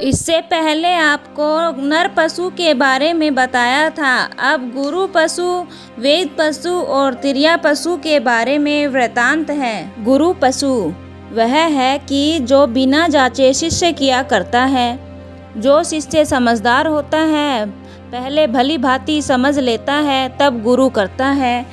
इससे पहले आपको नर पशु के बारे में बताया था। अब गुरु पशु, वेद पशु और तिर्या पशु के बारे में वृतांत है। गुरु पशु वह है कि जो बिना जांचे शिष्य किया करता है। जो शिष्य समझदार होता है, पहले भली भांति समझ लेता है, तब गुरु करता है।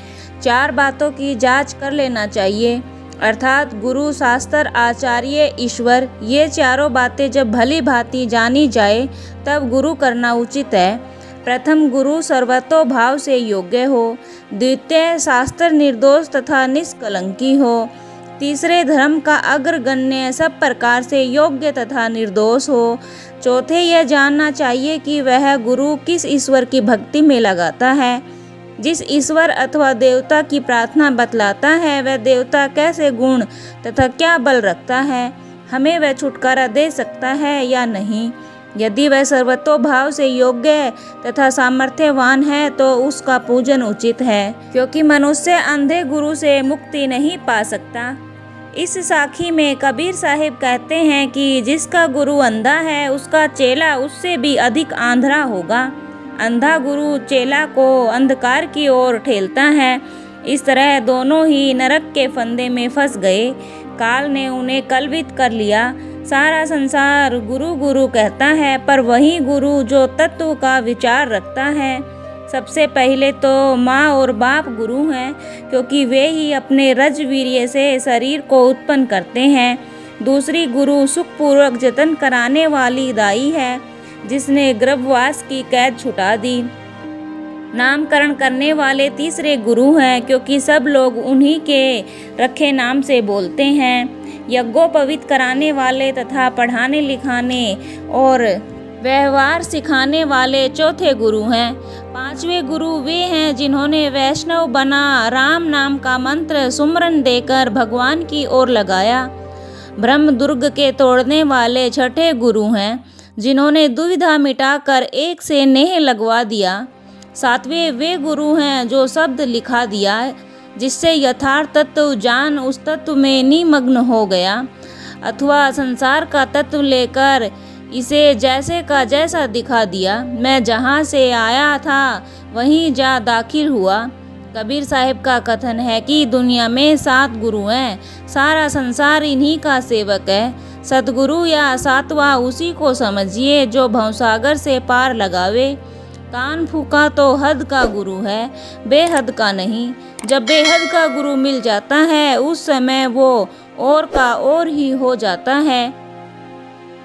4 बातों की जांच कर लेना चाहिए, अर्थात गुरु, शास्त्र, आचार्य, ईश्वर। ये चारों बातें जब भली भांति जानी जाए तब गुरु करना उचित है। प्रथम, गुरु सर्वतोभाव से योग्य हो। द्वितीय, शास्त्र निर्दोष तथा निष्कलंकी हो। तीसरे, धर्म का अग्रगण्य, सब प्रकार से योग्य तथा निर्दोष हो। चौथे, यह जानना चाहिए कि वह गुरु किस ईश्वर की भक्ति में लगाता है। जिस ईश्वर अथवा देवता की प्रार्थना बतलाता है, वह देवता कैसे गुण तथा क्या बल रखता है, हमें वह छुटकारा दे सकता है या नहीं। यदि वह सर्वतोभाव से योग्य तथा सामर्थ्यवान है तो उसका पूजन उचित है, क्योंकि मनुष्य अंधे गुरु से मुक्ति नहीं पा सकता। इस साखी में कबीर साहिब कहते हैं कि जिसका गुरु अंधा है, उसका चेला उससे भी अधिक आंधळा होगा। अंधा गुरु चेला को अंधकार की ओर ठेलता है। इस तरह दोनों ही नरक के फंदे में फंस गए। काल ने उन्हें कलवित कर लिया। सारा संसार गुरु गुरु कहता है, पर वही गुरु जो तत्व का विचार रखता है। सबसे पहले तो माँ और बाप गुरु हैं, क्योंकि वे ही अपने रजवीर्य से शरीर को उत्पन्न करते हैं। दूसरी गुरु सुखपूर्वक जतन कराने वाली दाई है, जिसने गर्भवास की कैद छुटा दी। नामकरण करने वाले तीसरे गुरु हैं, क्योंकि सब लोग उन्हीं के रखे नाम से बोलते हैं। यज्ञोपवीत कराने वाले तथा पढ़ाने लिखाने और व्यवहार सिखाने वाले चौथे गुरु हैं। 5वें गुरु वे हैं जिन्होंने वैष्णव बना राम नाम का मंत्र सुमरन देकर भगवान की ओर लगाया। ब्रह्म दुर्ग के तोड़ने वाले छठे गुरु हैं, जिन्होंने दुविधा मिटाकर एक से नेह लगवा दिया। 7वें वे गुरु हैं जो शब्द लिखा दिया, जिससे यथार्थ तत्व जान उस तत्व में निमग्न हो गया, अथवा संसार का तत्व लेकर इसे जैसे का जैसा दिखा दिया। मैं जहाँ से आया था वहीं जा दाखिल हुआ। कबीर साहिब का कथन है कि दुनिया में 7 गुरु हैं, सारा संसार इन्हीं का सेवक है। सतगुरु या सातवा उसी को समझिए जो भवसागर से पार लगावे। कान फूका तो हद का गुरु है, बेहद का नहीं। जब बेहद का गुरु मिल जाता है, उस समय वो और का और ही हो जाता है।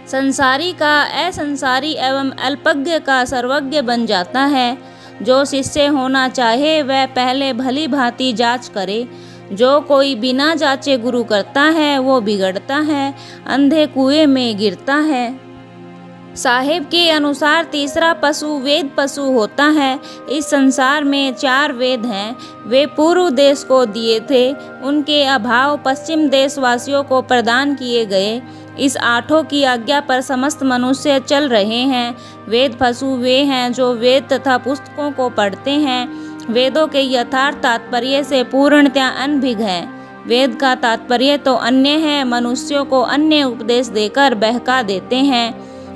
संसारी का असंसारी एवं अल्पज्ञ का सर्वज्ञ बन जाता है। जो शिष्य होना चाहे वह पहले भली भांति जांच करे। जो कोई बिना जांचे गुरु करता है वो बिगड़ता है, अंधे कुएं में गिरता है। साहिब के अनुसार तीसरा पशु वेद पशु होता है। इस संसार में 4 वेद हैं। वे पूर्व देश को दिए थे, उनके अभाव पश्चिम देशवासियों को प्रदान किए गए। इस 8 की आज्ञा पर समस्त मनुष्य चल रहे हैं। वेद पशु वे हैं जो वेद तथा पुस्तकों को पढ़ते हैं। वेदों के यथार्थ तात्पर्य से पूर्णतया अनभिज्ञ है। वेद का तात्पर्य तो अन्य है, मनुष्यों को अन्य उपदेश देकर बहका देते हैं।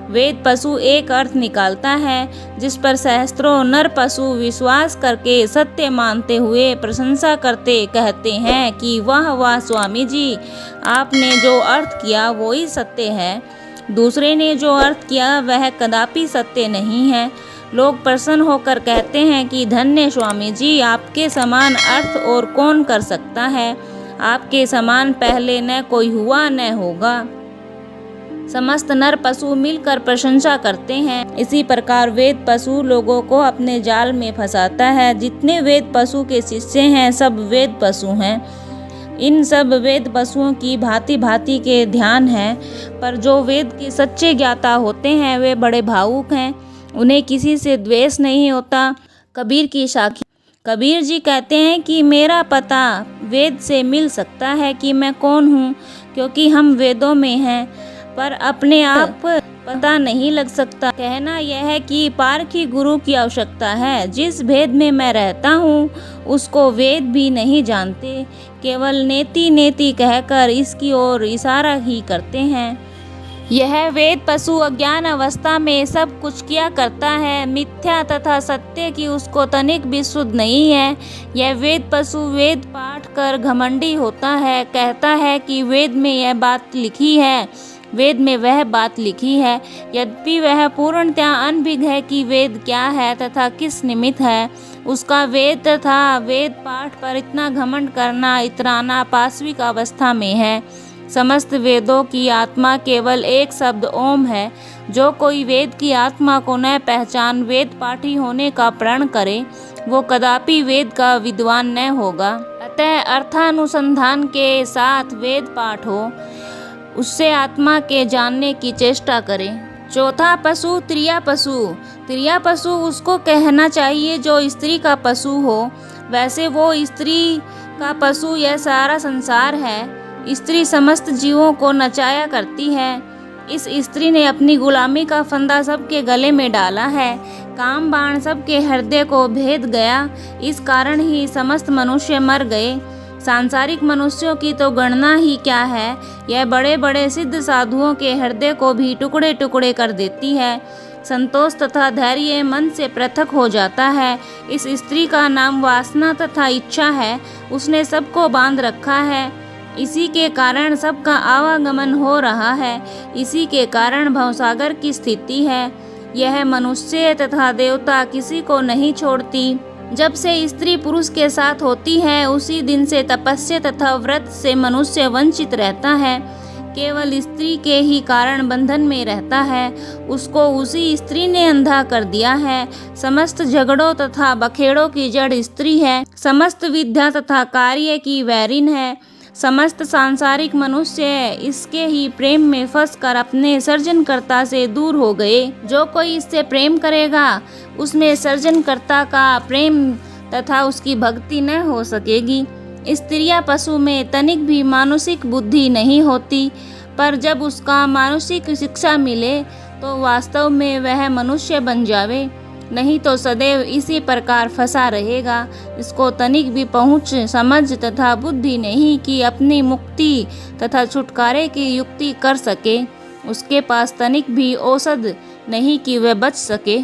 वेद पशु एक अर्थ निकालता है, जिस पर सहस्त्रों नर पशु विश्वास करके सत्य मानते हुए प्रशंसा करते कहते हैं कि वाह वाह स्वामी जी, आपने जो अर्थ किया वो ही सत्य है। दूसरे ने जो अर्थ किया वह कदापि सत्य नहीं है। लोग प्रसन्न होकर कहते हैं कि धन्य स्वामी जी, आपके समान अर्थ और कौन कर सकता है। आपके समान पहले न कोई हुआ न होगा। समस्त नर पशु मिलकर प्रशंसा करते हैं। इसी प्रकार वेद पशु लोगों को अपने जाल में फंसाता है। जितने वेद पशु के शिष्य हैं सब वेद पशु हैं। इन सब वेद पशुओं की भांति भांति के ध्यान हैं, पर जो वेद के सच्चे ज्ञाता होते हैं वे बड़े भावुक हैं। उन्हें किसी से द्वेष नहीं होता। कबीर की साखी कबीर जी कहते हैं कि मेरा पता वेद से मिल सकता है कि मैं कौन हूँ, क्योंकि हम वेदों में हैं, पर अपने आप पता नहीं लग सकता। कहना यह है कि पारखी गुरु की आवश्यकता है। जिस भेद में मैं रहता हूँ उसको वेद भी नहीं जानते, केवल नेति नेति कहकर इसकी ओर इशारा ही करते हैं। यह वेद पशु अज्ञान अवस्था में सब कुछ किया करता है, मिथ्या तथा सत्य की उसको तनिक भी सुध नहीं है। यह वेद पशु वेद पाठ कर घमंडी होता है, कहता है कि वेद में यह बात लिखी है, वेद में वह बात लिखी है, यद्यपि वह पूर्णतया अनभिज्ञ है कि वेद क्या है तथा किस निमित्त है। उसका वेद तथा वेद पाठ पर इतना घमंड करना, इतराना पाशविक अवस्था में है। समस्त वेदों की आत्मा केवल एक शब्द ओम है। जो कोई वेद की आत्मा को न पहचान वेद पाठी होने का प्रण करे, वो कदापि वेद का विद्वान न होगा। अतः अर्थानुसंधान के साथ वेद पाठ हो, उससे आत्मा के जानने की चेष्टा करें। चौथा पशु त्रिया पशु। त्रिया पशु उसको कहना चाहिए जो स्त्री का पशु हो। वैसे वो स्त्री का पशु यह सारा संसार है। स्त्री समस्त जीवों को नचाया करती है। इस स्त्री ने अपनी गुलामी का फंदा सबके गले में डाला है। काम बाण सबके हृदय को भेद गया। इस कारण ही समस्त मनुष्य मर गए। सांसारिक मनुष्यों की तो गणना ही क्या है, यह बड़े बड़े सिद्ध साधुओं के हृदय को भी टुकड़े टुकड़े कर देती है। संतोष तथा धैर्य मन से पृथक हो जाता है। इस स्त्री का नाम वासना तथा इच्छा है। उसने सबको बांध रखा है। इसी के कारण सबका आवागमन हो रहा है। इसी के कारण भवसागर की स्थिति है। यह मनुष्य तथा देवता किसी को नहीं छोड़ती। जब से स्त्री पुरुष के साथ होती है, उसी दिन से तपस्या तथा व्रत से मनुष्य वंचित रहता है। केवल स्त्री के ही कारण बंधन में रहता है। उसको उसी स्त्री ने अंधा कर दिया है। समस्त झगड़ों तथा बखेड़ों की जड़ स्त्री है। समस्त विद्या तथा कार्य की वैरिन है। समस्त सांसारिक मनुष्य इसके ही प्रेम में फंसकर अपने सृजनकर्ता से दूर हो गए। जो कोई इससे प्रेम करेगा, उसमें सृजनकर्ता का प्रेम तथा उसकी भक्ति न हो सकेगी। स्त्रिया पशु में तनिक भी मानसिक बुद्धि नहीं होती, पर जब उसका मानसिक शिक्षा मिले तो वास्तव में वह मनुष्य बन जावे, नहीं तो सदैव इसी प्रकार फंसा रहेगा। इसको तनिक भी पहुँच समझ तथा बुद्धि नहीं कि अपनी मुक्ति तथा छुटकारे की युक्ति कर सके। उसके पास तनिक भी औषध नहीं कि वह बच सके।